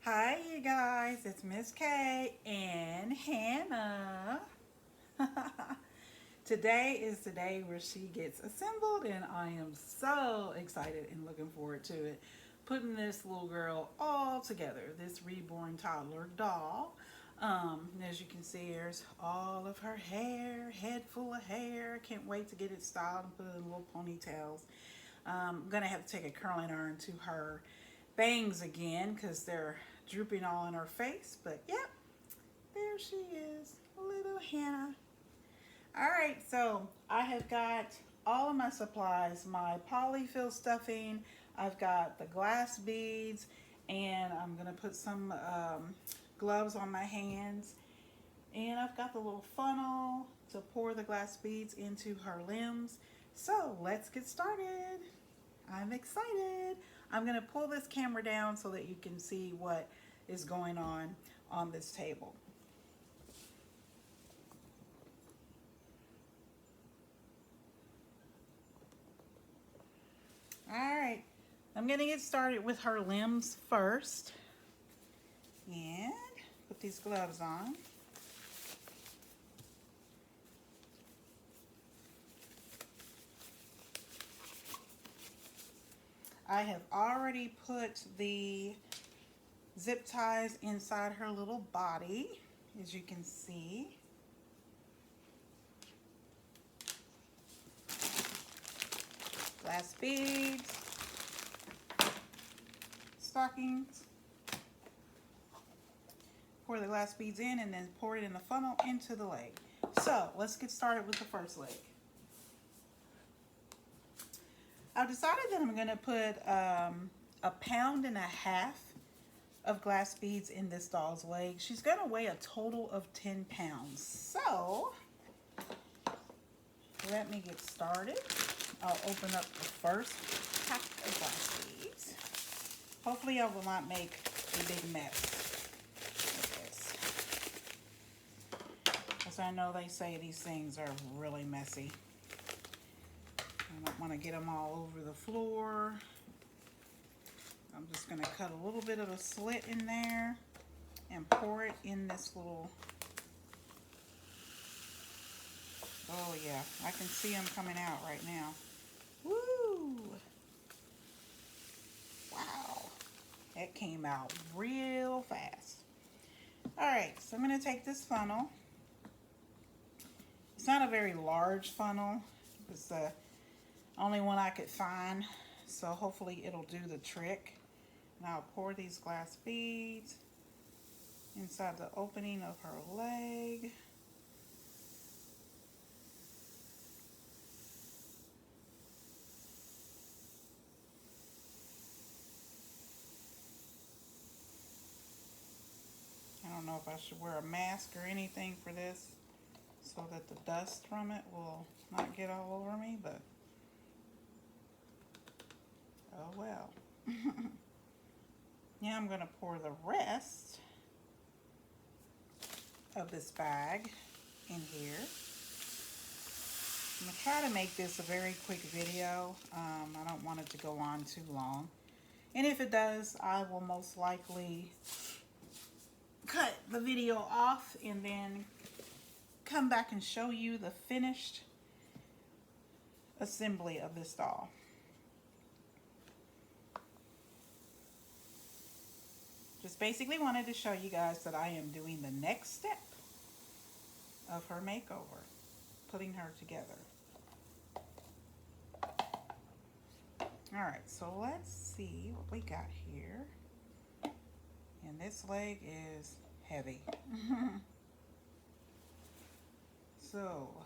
Hi, you guys. It's Miss K and Hannah. Today is the day where she gets assembled, and I am so excited and looking forward to it. Putting this little girl all together, this Reborn Toddler doll. As you can see, there's all of her hair, head full of hair. Can't wait to get it styled and put it in little ponytails. I'm gonna have to take a curling iron to her bangs again because they're drooping all in her face. But yep, there she is, little Hannah. All right, so I have got all of my supplies, my polyfill stuffing, I've got the glass beads, and I'm gonna put some gloves on my hands. And I've got the little funnel to pour the glass beads into her limbs. So let's get started. I'm excited. I'm gonna pull this camera down so that you can see what is going on this table. All right, I'm gonna get started with her limbs first. And put these gloves on. I have already put the zip ties inside her little body, as you can see. Glass beads, stockings. Pour the glass beads in and then pour it in the funnel into the leg. So let's get started with the first leg. I've decided that I'm going to put 1.5 pounds of glass beads in this doll's leg. She's going to weigh a total of 10 pounds. So let me get started. I'll open up the first pack of glass beads. Hopefully I will not make a big mess with this, because I know they say these things are really messy. I don't want to get them all over the floor. I'm just going to cut a little bit of a slit in there and pour it in this little... Oh yeah, I can see them coming out right now. Woo! Wow, that came out real fast. Alright, so I'm going to take this funnel. It's not a very large funnel. It's the only one I could find, so hopefully it'll do the trick. And I'll pour these glass beads inside the opening of her leg. I don't know if I should wear a mask or anything for this so that the dust from it will not get all over me, but oh well. Now I'm going to pour the rest of this bag in here. I'm going to try to make this a very quick video. I don't want it to go on too long. And if it does, I will most likely cut the video off and then come back and show you the finished assembly of this doll. Just basically wanted to show you guys that I am doing the next step of her makeover, putting her together. Alright, so let's see what we got here. And this leg is heavy. So,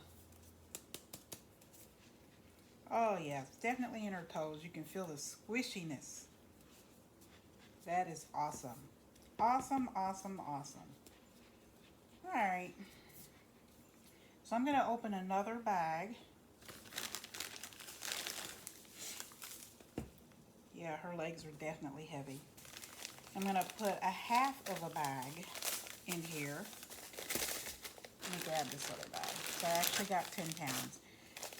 oh yeah, it's definitely in her toes. You can feel the squishiness. That is awesome. Awesome, awesome, awesome. Alright. So I'm going to open another bag. Yeah, her legs are definitely heavy. I'm going to put 1/2 of a bag in here. Let me grab this other bag. So I actually got 10 pounds.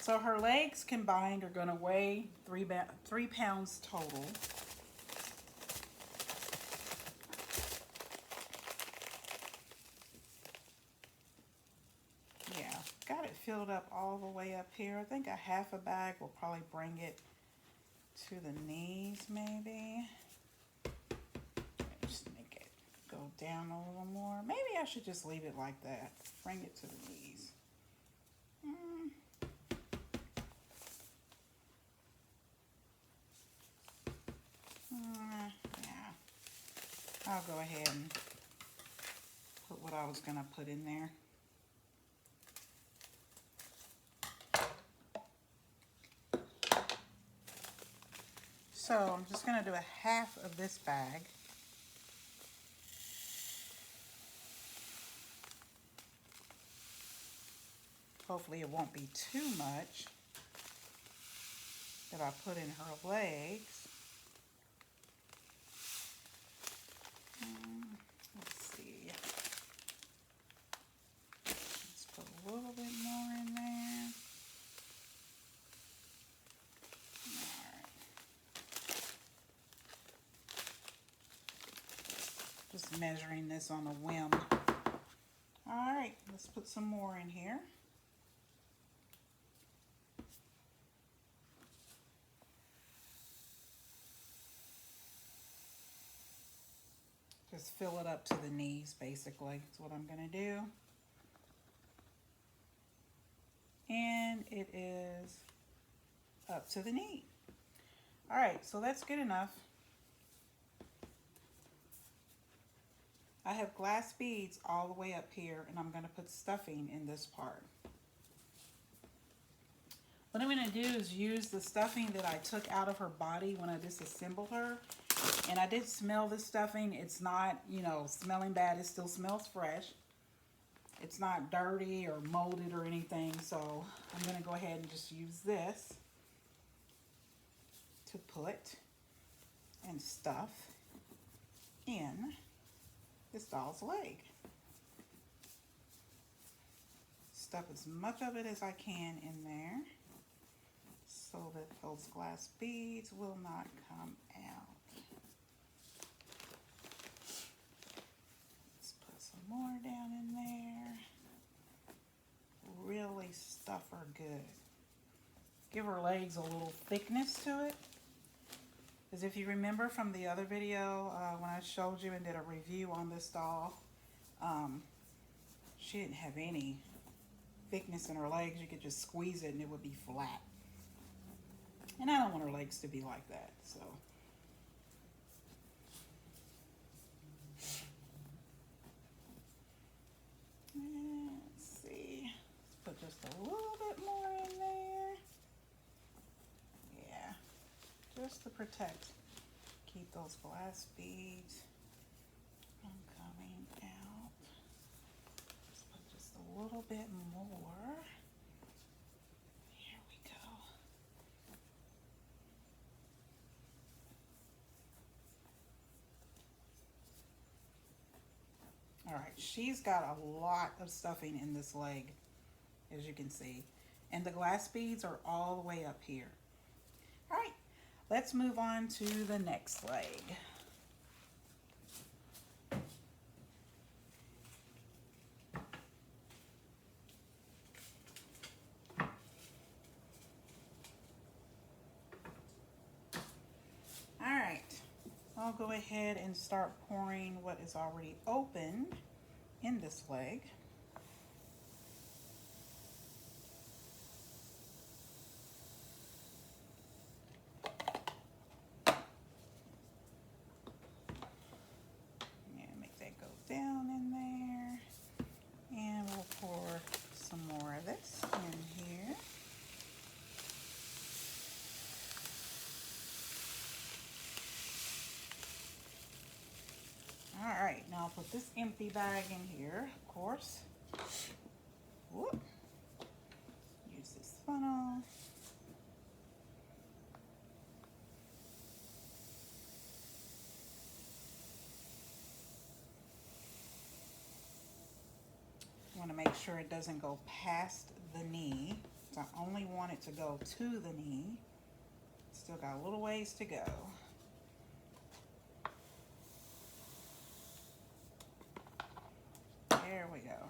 So her legs combined are going to weigh 3 pounds total. it filled up all the way up here. I think a half a bag will probably bring it to the knees maybe. Just make it go down a little more. Maybe I should just leave it like that. Bring it to the knees. Yeah. I'll go ahead and put what I was going to put in there. So I'm just going to do a half of this bag. Hopefully it won't be too much that I put in her legs. Let's see. Let's put a little bit more in there. Just measuring this on a whim. All right, let's put some more in here. Just fill it up to the knees, basically. That's what I'm going to do. And it is up to the knee. All right, so that's good enough. I have glass beads all the way up here, and I'm going to put stuffing in this part. What I'm going to do is use the stuffing that I took out of her body when I disassembled her. And I did smell the stuffing. It's not, you know, smelling bad. It still smells fresh. It's not dirty or molded or anything. So I'm going to go ahead and just use this to put and stuff in this doll's leg. Stuff as much of it as I can in there so that those glass beads will not come out. Let's put some more down in there. Really stuff her good. Give her legs a little thickness to it. Because if you remember from the other video, when I showed you and did a review on this doll, she didn't have any thickness in her legs. You could just squeeze it and it would be flat. And I don't want her legs to be like that, so. Let's see. Let's put just a little bit more in there. Yeah. Just to protect, keep those glass beads from coming out. Let's put just a little bit more. Here we go. All right, she's got a lot of stuffing in this leg, as you can see. And the glass beads are all the way up here. All right. Let's move on to the next leg. All right, I'll go ahead and start pouring what is already open in this leg. Down in there, and we'll pour some more of this in here. All right, now I'll put this empty bag in here, of course. Whoop. Use this funnel. I want to make sure it doesn't go past the knee. So I only want it to go to the knee. Still got a little ways to go. There we go.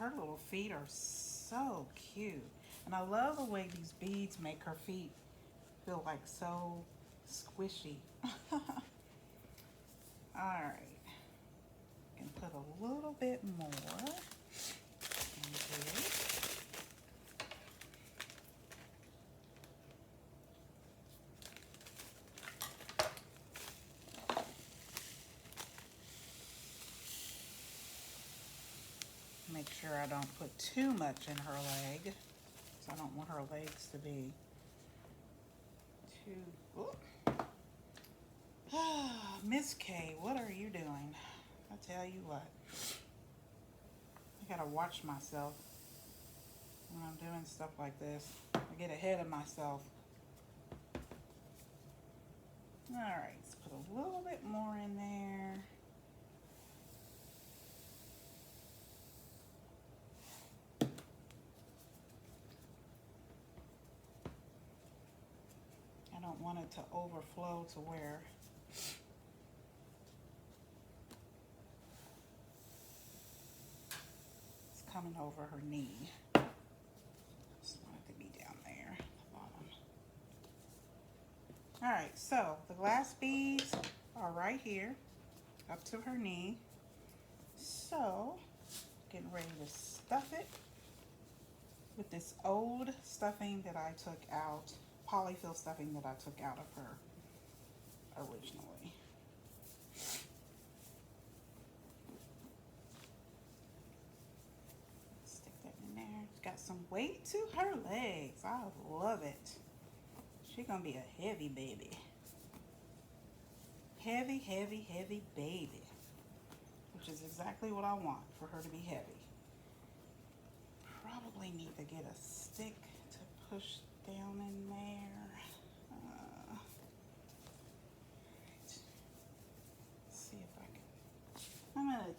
her little feet are so cute. And I love the way these beads make her feet feel like so squishy. Alright. And put a little bit more into it. Make sure I don't put too much in her leg. So I don't want her legs to be too... Miss K, what are you doing? I tell you what. I gotta watch myself when I'm doing stuff like this. I get ahead of myself. Alright, let's put a little bit more in there. I don't want it to overflow to where it's coming over her knee. Just want it to be down there at the bottom. Alright, so the glass beads are right here, up to her knee. So, getting ready to stuff it with this old stuffing that I took out, polyfill stuffing that I took out of her originally. Stick that in there. It's got some weight to her legs. I love it. She's gonna be a heavy baby. Heavy, heavy, heavy baby. Which is exactly what I want, for her to be heavy. Probably need to get a stick to push down in there. Let's see if I can. I'm gonna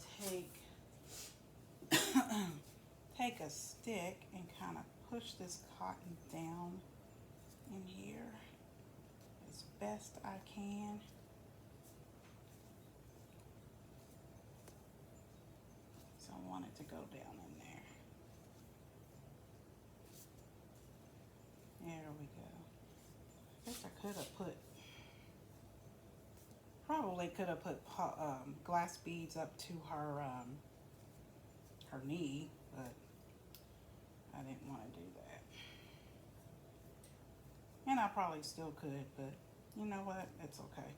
take a stick and kind of push this cotton down in here as best I can. So I want it to go down in there. There we go. I guess I could have put, probably could have put glass beads up to her her knee, but I didn't want to do that. And I probably still could, but you know what? It's okay.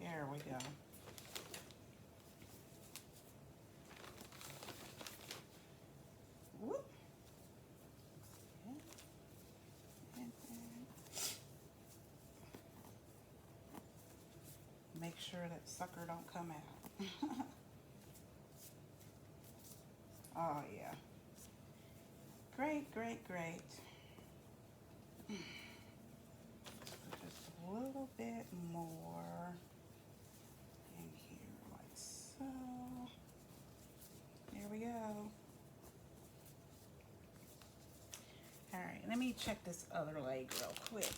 There we go. Whoop. Make sure that sucker don't come out. Oh yeah. Great, great, great. Just a little bit more in here, like so. There we go. All right, let me check this other leg real quick.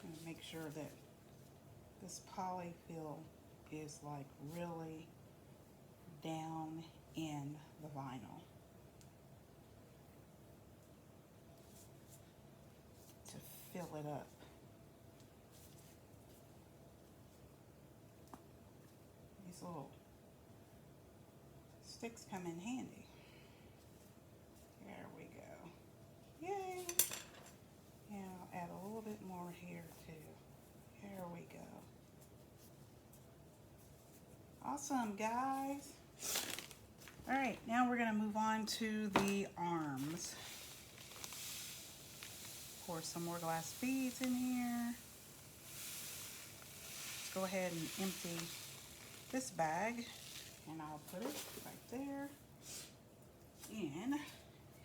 And make sure that this polyfill is like really down in the vinyl to fill it up. These little sticks come in handy. There we go. Yay! Yeah, I'll add a little bit more here too. There we go. Awesome, guys. All right, now we're gonna move on to the arms. Pour some more glass beads in here. Let's go ahead and empty this bag, and I'll put it right there. And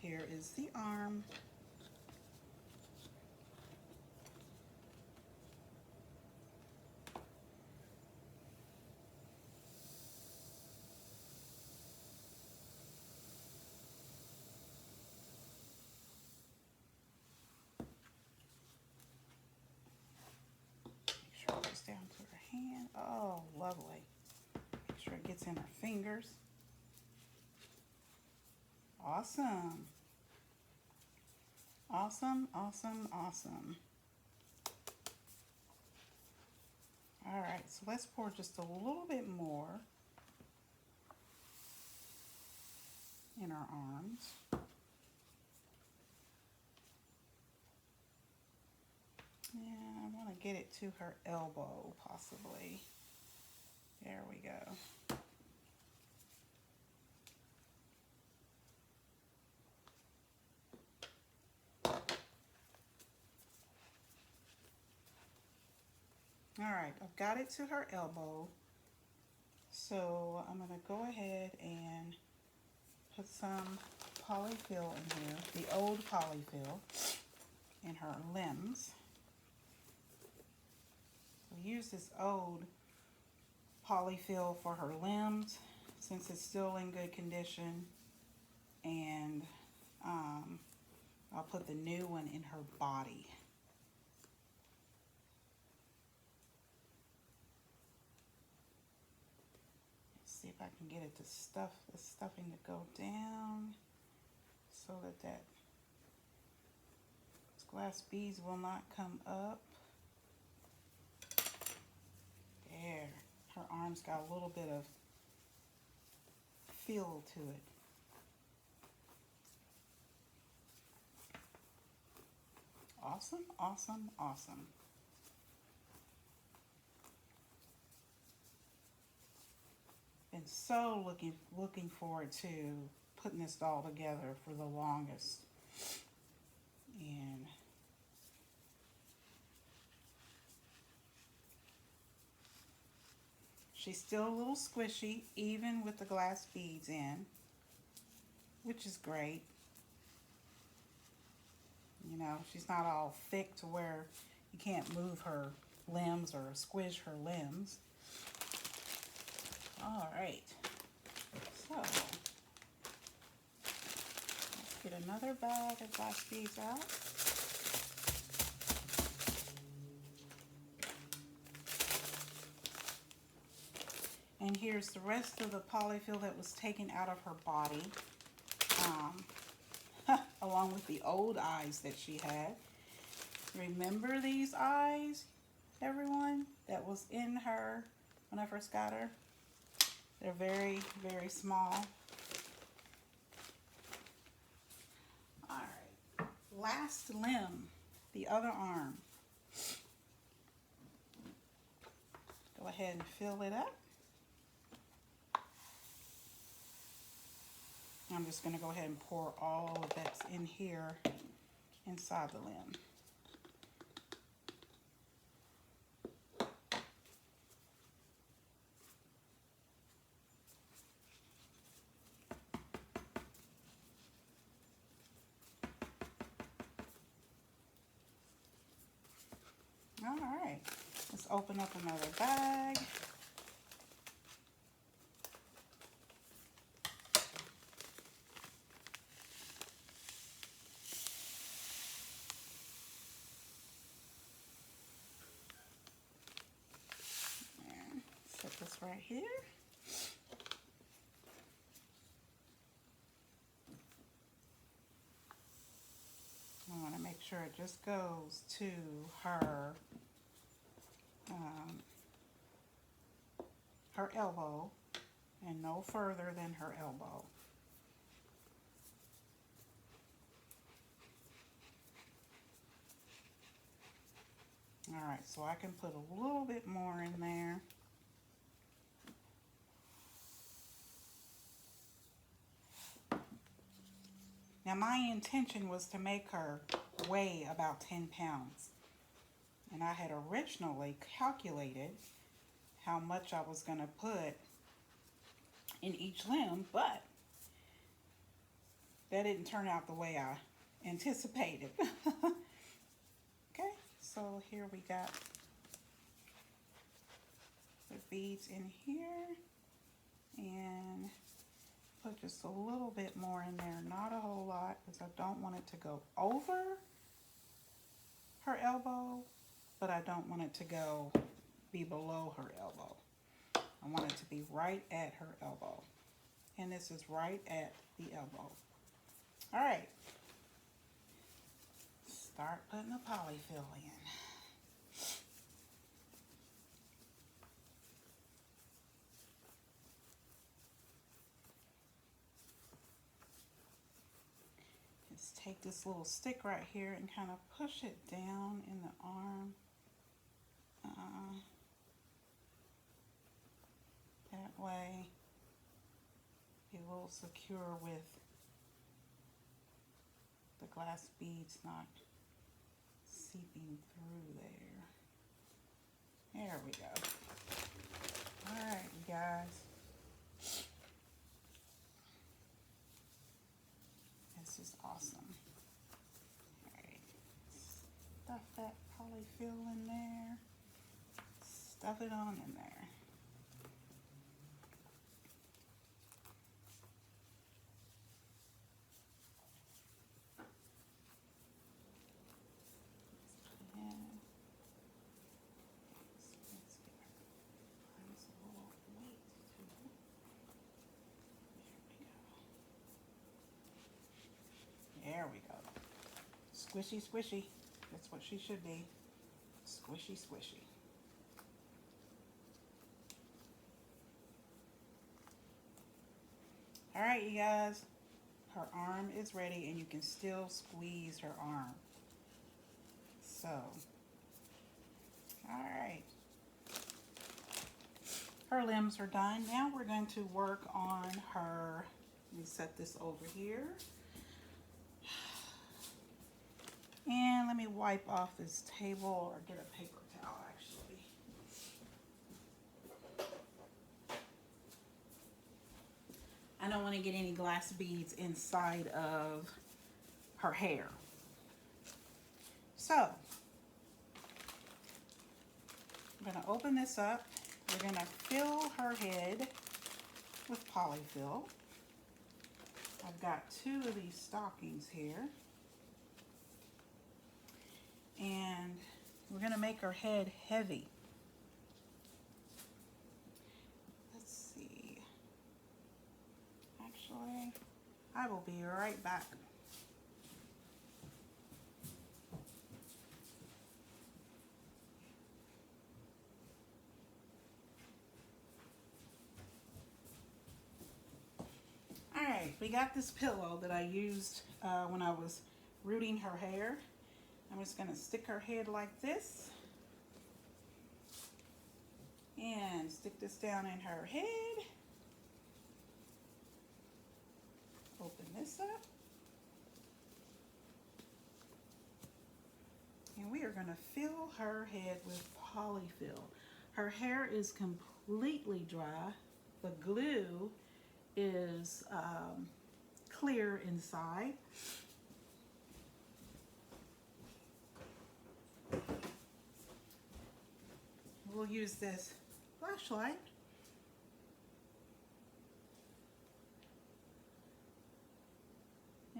here is the arm. Down to her hand. Oh, lovely. Make sure it gets in her fingers. Awesome. Awesome, awesome, awesome. All right, so let's pour just a little bit more in our arms. And I want to get it to her elbow, possibly. There we go. All right, I've got it to her elbow. So I'm going to go ahead and put some polyfill in here, the old polyfill, in her limbs. We use this old polyfill for her limbs since it's still in good condition, and I'll put the new one in her body. Let's see if I can get it to the stuffing to go down so that those glass beads will not come up. There, her arms got a little bit of feel to it. Awesome, awesome, awesome. Been so looking forward to putting this doll together for the longest. And she's still a little squishy, even with the glass beads in, which is great. You know, she's not all thick to where you can't move her limbs or squish her limbs. All right, so let's get another bag of glass beads out. And here's the rest of the polyfill that was taken out of her body, along with the old eyes that she had. Remember these eyes, everyone, that was in her when I first got her? They're very, very small. All right, last limb, the other arm. Go ahead and fill it up. I'm just going to go ahead and pour all of that's in here inside the limb. All right, let's open up another bag. And set this right here. I want to make sure it just goes to her her elbow and no further than her elbow. All right, so I can put a little bit more in there. Now my intention was to make her weigh about 10 pounds. And I had originally calculated how much I was going to put in each limb, but that didn't turn out the way I anticipated. Okay, so here we got the beads in here, and put just a little bit more in there, not a whole lot, because I don't want it to go over her elbow, but I don't want it to go be below her elbow. I want it to be right at her elbow. And this is right at the elbow. All right. Start putting the polyfill in. Just take this little stick right here and kind of push it down in the arm. That way it will secure with the glass beads not seeping through there. There we go. All right, you guys. This is awesome. All right, stuff that polyfill in there. Stuff it on in there. There we go. Squishy, squishy. That's what she should be. Squishy, squishy. All right, you guys. Her arm is ready, and you can still squeeze her arm. So, all right. Her limbs are done. Now we're going to work on her. Let me set this over here. And let me wipe off this table, or get a paper towel actually. I don't want to get any glass beads inside of her hair. So, I'm going to open this up. We're going to fill her head with polyfill. I've got 2 of these stockings here. And we're going to make her head heavy. Let's see. Actually, I will be right back. All right, we got this pillow that I used when I was rooting her hair. I'm just going to stick her head like this and stick this down in her head. Open this up. And we are going to fill her head with polyfill. Her hair is completely dry. The glue is clear inside. We'll use this flashlight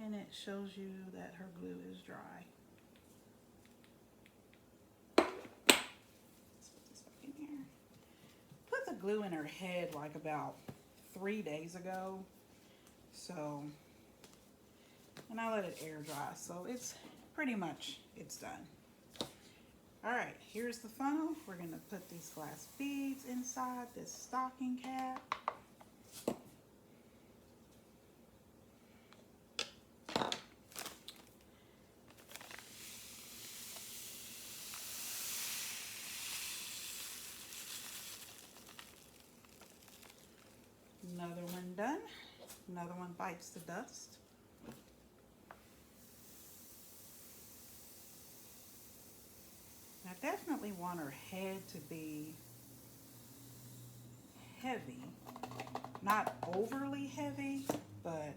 and it shows you that her glue is dry. Let's put this back in here. Put the glue in her head like about 3 days ago. So, and I let it air dry. So it's pretty much, it's done. All right, here's the funnel. We're going to put these glass beads inside this stocking cap. Another one done. Another one bites the dust. I definitely want her head to be heavy, not overly heavy, but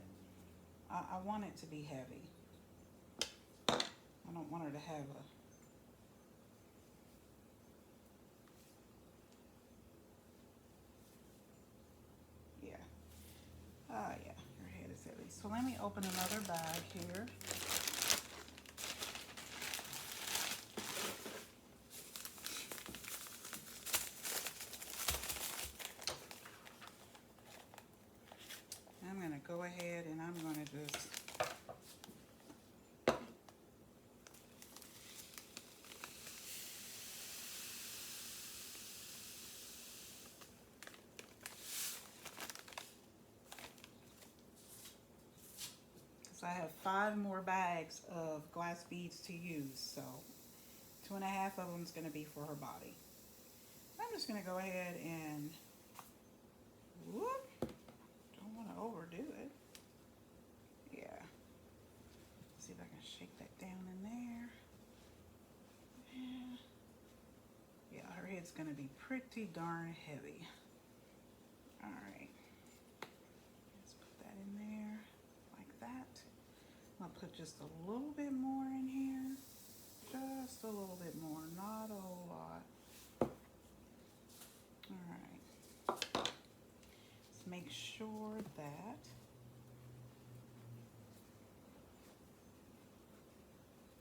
I want it to be heavy. I don't want her to have a yeah, her head is heavy. So let me open another bag here. go ahead and I'm going to just I have 5 more bags of glass beads to use, so 2.5 of them is going to be for her body. I'm just going to go ahead and whoop, don't want to overdo it. Yeah. See if I can shake that down in there. Yeah, her head's going to be pretty darn heavy. All right. Let's put that in there like that. I'm going to put just a little bit more in here. Just a little bit more, not a whole lot. All right. Let's make sure that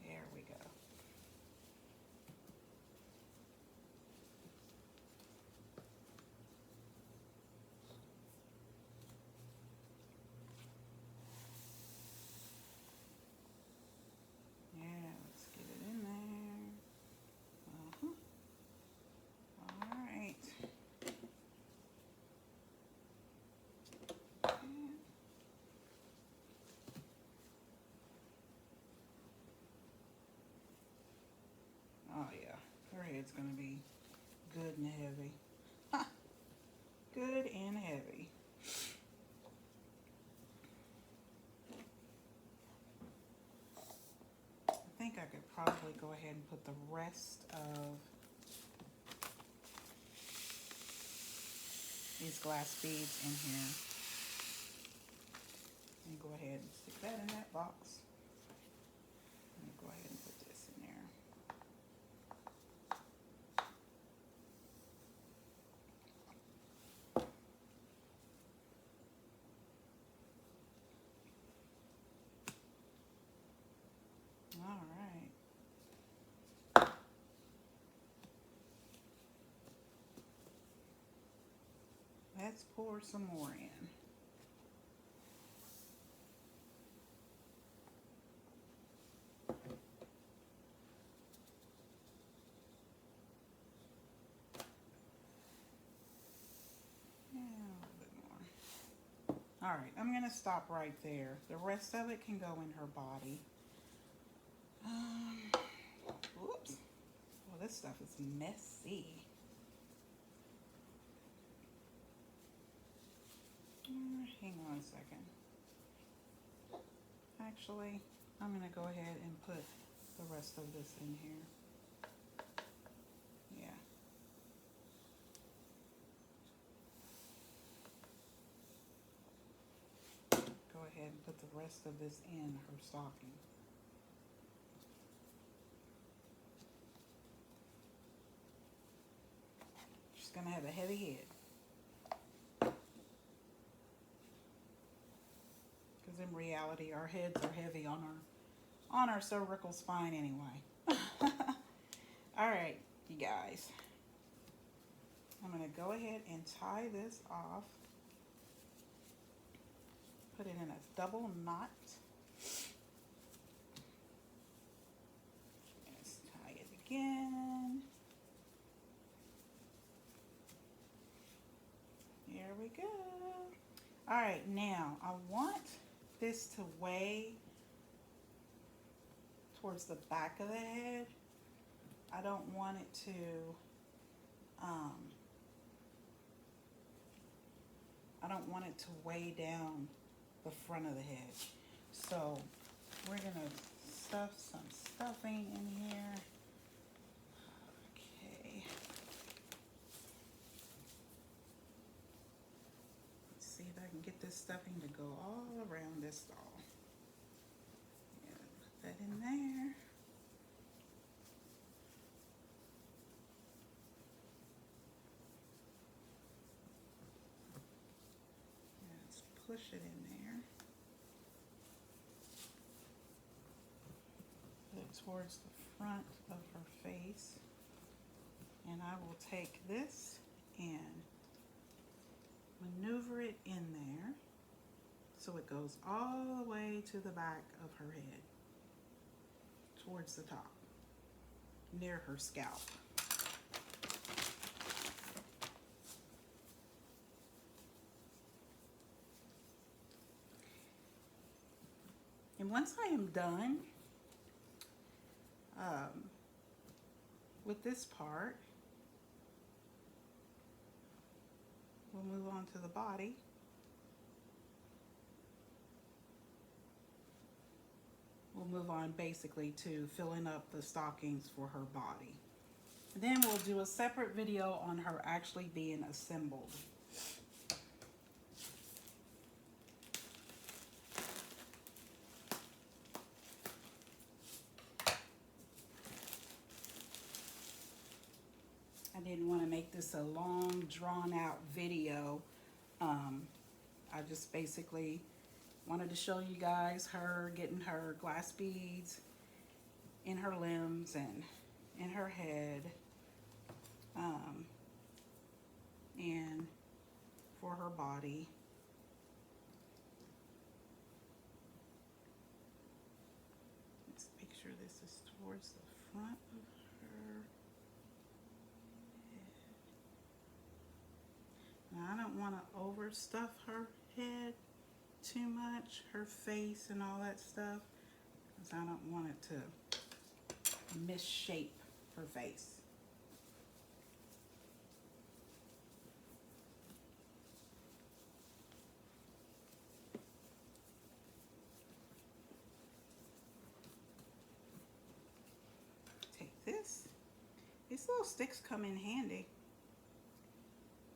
there we go. Oh yeah, her head's gonna be good and heavy. Good and heavy. I think I could probably go ahead and put the rest of these glass beads in here. And go ahead and stick that in that box. And go ahead and put this in there. All right. Let's pour some more in. All right, I'm going to stop right there. The rest of it can go in her body. Whoops. Well, this stuff is messy. Hang on a second. Actually, I'm going to go ahead and put the rest of this in here. Yeah. Go ahead and put the rest of this in her stocking. She's going to have a heavy head. Because in reality, our heads are heavy on our cervical spine anyway. All right, you guys. I'm going to go ahead and tie this off. Put it in a double knot. Let's tie it again. There we go. All right, now I want this to weigh towards the back of the head. I don't want it to weigh down the front of the head. So we're gonna stuff some stuffing in here. Okay. Let's see if I can get this stuffing to go all around this doll. Yeah, put that in there. Let's push it in there. Put it towards the front of her face. And I will take this and maneuver it in there So it goes all the way to the back of her head, towards the top, near her scalp. And once I am done with this part, we'll move on to the body. We'll move on basically to filling up the stockings for her body. And then we'll do a separate video on her actually being assembled. I didn't want to make this a long, drawn-out video. I just basically wanted to show you guys her getting her glass beads in her limbs and in her head, and for her body. Let's make sure this is towards the front of her head. Now, I don't want to overstuff her head too much, her face and all that stuff, because I don't want it to misshape her face. Take this. These little sticks come in handy.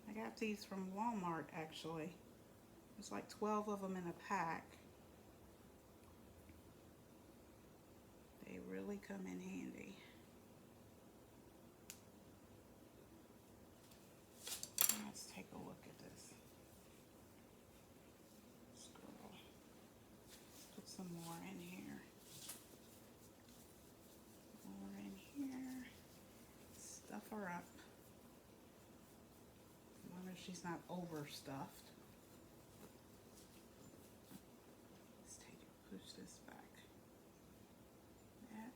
I got these from Walmart actually. There's like 12 of them in a pack. They really come in handy. Let's take a look at this. Scroll. Let's put some more in here. More in here. Stuff her up. I wonder if she's not overstuffed. Push this back. That.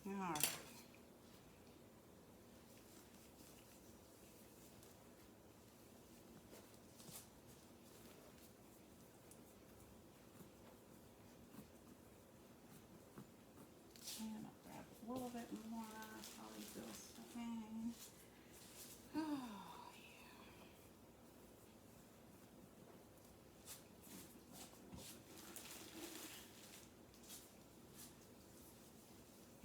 All right. And I'll grab a little bit more polyfill stuffing. Oh, yeah.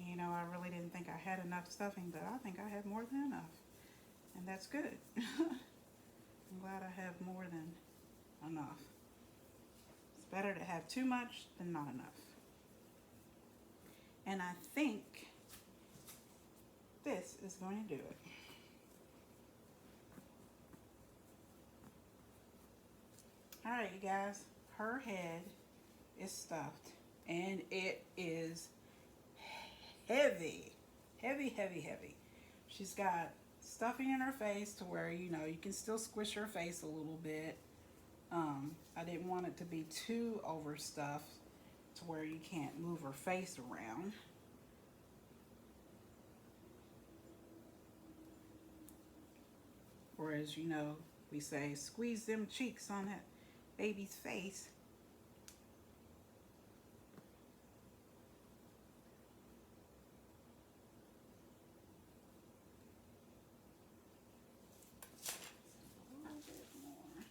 You know, I really didn't think I had enough stuffing, but I think I have more than enough. And that's good. I'm glad I have more than enough. It's better to have too much than not enough. And I think this is going to do it. All right, you guys, her head is stuffed and it is heavy, heavy, heavy, heavy. She's got stuffing in her face to where, you know, you can still squish her face a little bit. I didn't want it to be too overstuffed to where you can't move her face around. Or as you know, we say, squeeze them cheeks on that baby's face. A little bit more,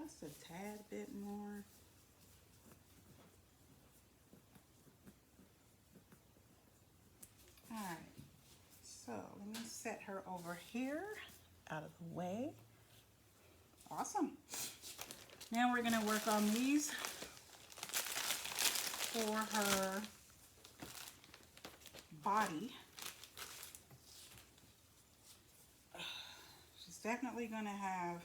just a tad bit more. All right, so let me set her over here, out of the way. Awesome. Now we're gonna work on these for her body. She's definitely gonna have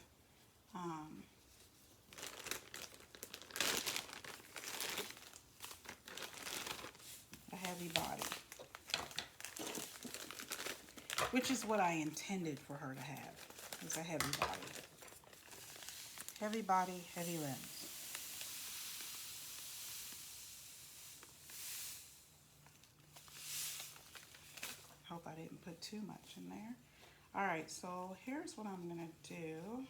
heavy body, which is what I intended for her to have, is a heavy body. Heavy body, heavy limbs. Hope I didn't put too much in there. All right, so here's what I'm gonna do.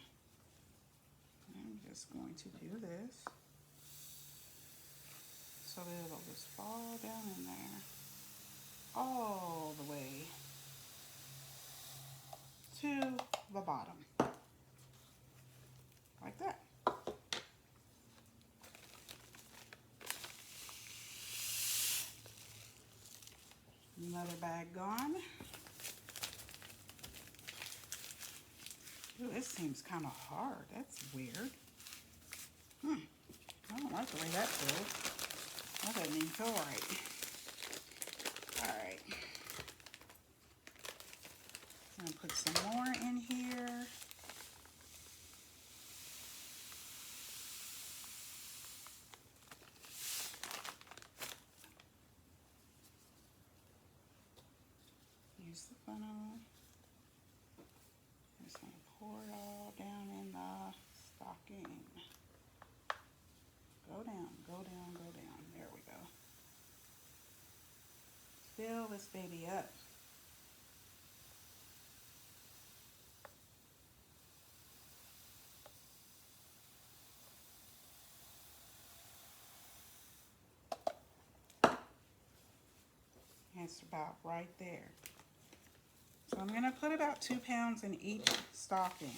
I'm just going to do this so that it'll just fall down in there all the way to the bottom, like that. Another bag gone. Ooh, this seems kind of hard. That's weird. I don't like the way that feels. That doesn't even feel right. Alright. I'm going to put some more in here. Use the funnel. I'm just going to pour it all down in the stocking. Go down, go down, go down. There we go. Fill this baby up. It's about right there. So I'm going to put about 2 pounds in each stocking.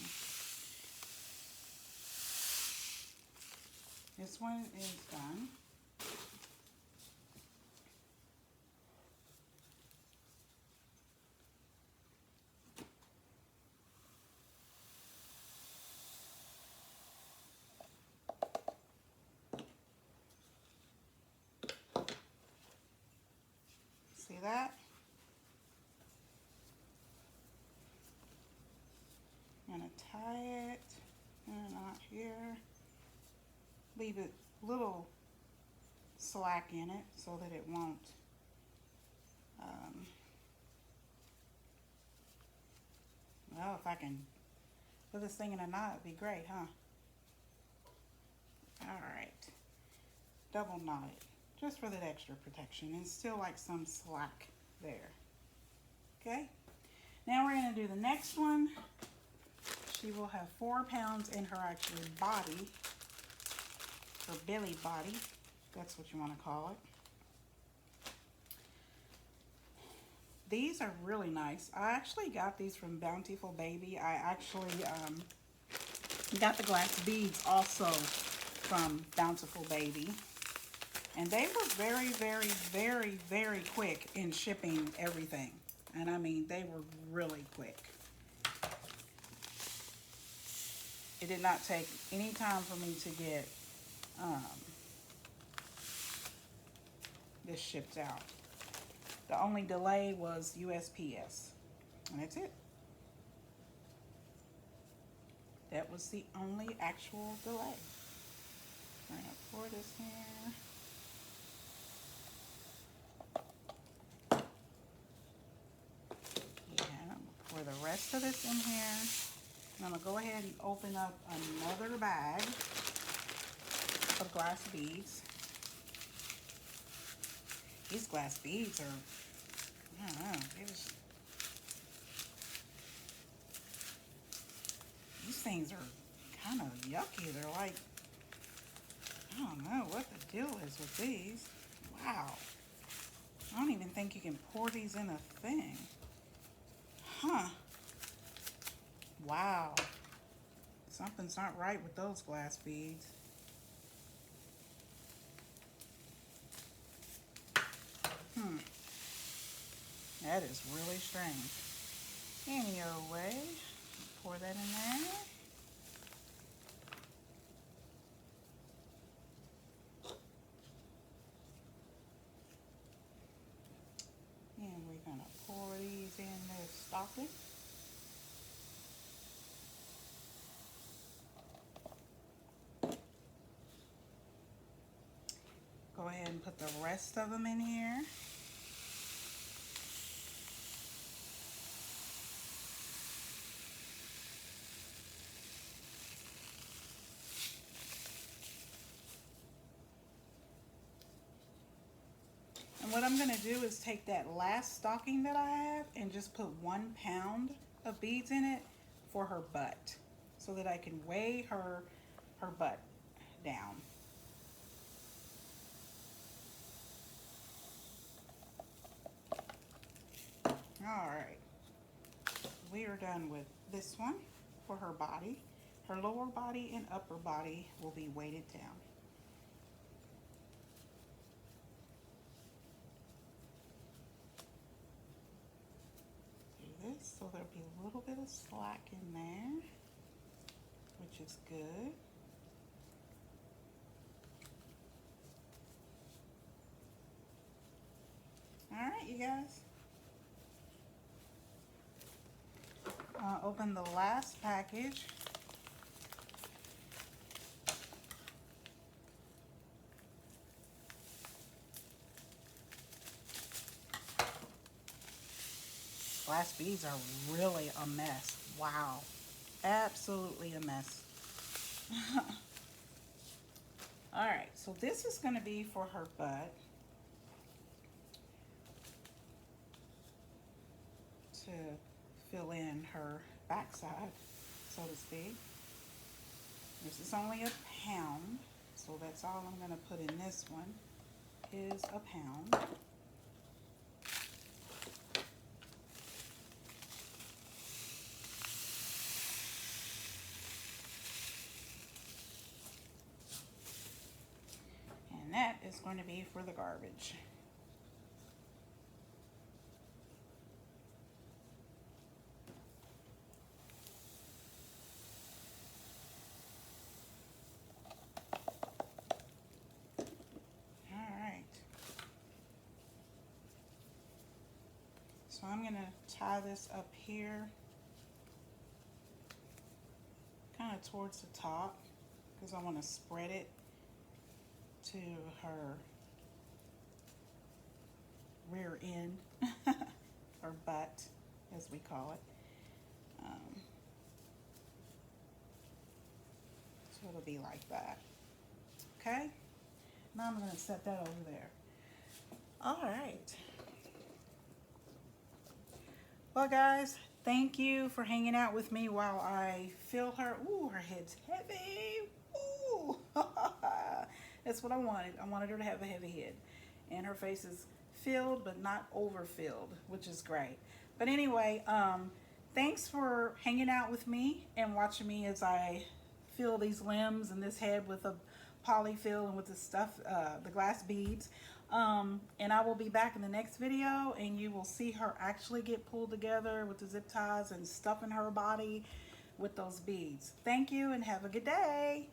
This one is done. See that? I'm going to tie it, not here. Leave it a little slack in it so that it won't well, if I can put this thing in a knot, it'd be great, huh? Alright. Double knot it, just for that extra protection, and still like some slack there. Okay? Now we're going to do the next one. She will have 4 pounds in her actual body, her belly body. That's what you want to call it. These are really nice. I actually got these from Bountiful Baby. I actually got the glass beads also from Bountiful Baby. And they were very, very, very, very quick in shipping everything. And I mean, they were really quick. It did not take any time for me to get this shipped out. The only delay was USPS, and that's it. That was the only actual delay. We're gonna pour this here. Yeah, I'm gonna pour the rest of this in here. I'm gonna go ahead and open up another bag of glass beads. These glass beads are, I don't know, these things are kind of yucky. They're like, I don't know what the deal is with these. Wow. I don't even think you can pour these in a thing. Huh. Wow. Something's not right with those glass beads. That is really strange. Anyway, pour that in there. And we're going to pour these in this stocking. Go ahead and put the rest of them in here. what I'm gonna do is take that last stocking that I have and just put 1 pound of beads in it for her butt, so that I can weigh her butt down. All right, we are done with this one for her body. Her lower body and upper body will be weighted down. Do this so there'll be a little bit of slack in there, which is good. All right, you guys. Open the last package. Glass beads are really a mess. Wow. Absolutely a mess. All right, so this is going to be for her butt. To fill in her backside, so to speak. This is only a pound, so that's all I'm going to put in this one is a pound. And that is going to be for the garbage. So I'm going to tie this up here, kind of towards the top, because I want to spread it to her rear end, or butt, as we call it. So it'll be like that. Okay? Now I'm going to set that over there. All right. Well, guys, thank you for hanging out with me while I fill her. Ooh, her head's heavy. Ooh. That's what I wanted. I wanted her to have a heavy head. And her face is filled, but not overfilled, which is great. But anyway, thanks for hanging out with me and watching me as I fill these limbs and this head with a polyfill and with the stuff, the glass beads. And I will be back in the next video, and you will see her actually get pulled together with the zip ties and stuff in her body with those beads. Thank you and have a good day.